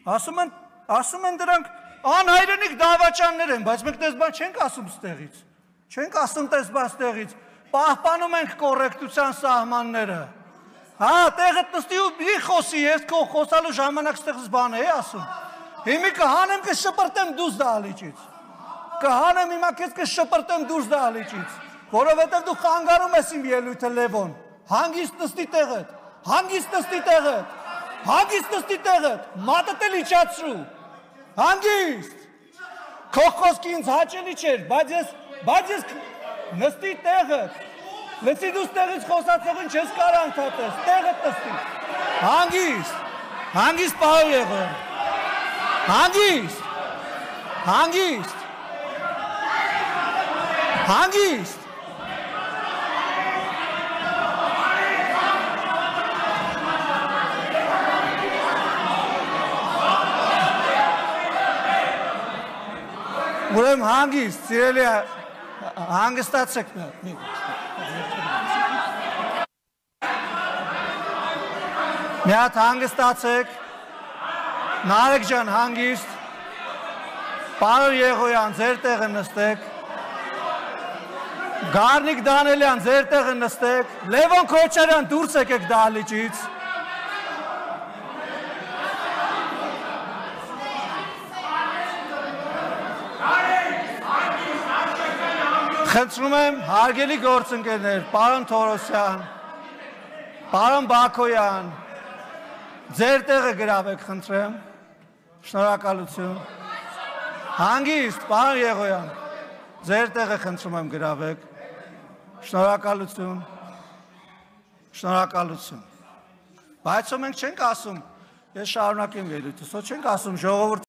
Ասում են դրանք անհայրենիք դավաճաններ են, բայց մենք դες բան չենք ասում ստեղից։ Չենք ասում դες բան ստեղից։ Պահպանում ենք կոռեկտության սահմանները։ Հա, տեղը նստի ու մի խոսի, ես քո խոսալու ժամանակ ստեղից բան էի ասում։ Հիմա կհանեմ կշպրտեմ դուրս դահլիճից։ Կհանեմ հիմա քեզ կշպրտեմ դուրս դահլիճից, որովհետև դու խանգարում ես իմ ելույթը Լևոն։ Հանգիստ նստի տեղդ, հանգիստ նստի տեղդ, հանգիստ նստի տեղդ, մատդ էլ իջացրու։ Հանգիստ։ Քո խոսքը ինձ հաճելի չէր, բայց ես նստի տեղդ։ Լսի դու ստեղից խոսացողին չես կարող ընդհատես, տեղդ նստի։ Հանգիստ, հանգիստ պահ եղել։ Հանգիստ, հանգիստ, հանգիստ։ Ուրեմն հանգիստ, սիրելի հանգստացեք մի հատ հանգստացեք, Նարեկ ջան հանգիստ, Պարոն Եղոյան ձեր տեղը նստեք, Գառնիկ Դանելյան ձեր տեղը նստեք, Լևոն Քոչարյան դուրս եկեք դահլիճից։ Խնդրում եմ հարգելի գործընկերներ, պարոն Թորոսյան, պարոն Բաքոյան, ձեր տեղը գրավեք, խնդրեմ, շնորհակալություն։ Հանգիստ, պարոն Եղոյան, ձեր տեղը խնդրում եմ գրավեք, շնորհակալություն, շնորհակալություն։ Բայց մենք չենք ասում, ես շարունակեմ ելույթս, չենք ասում ժողովուրդ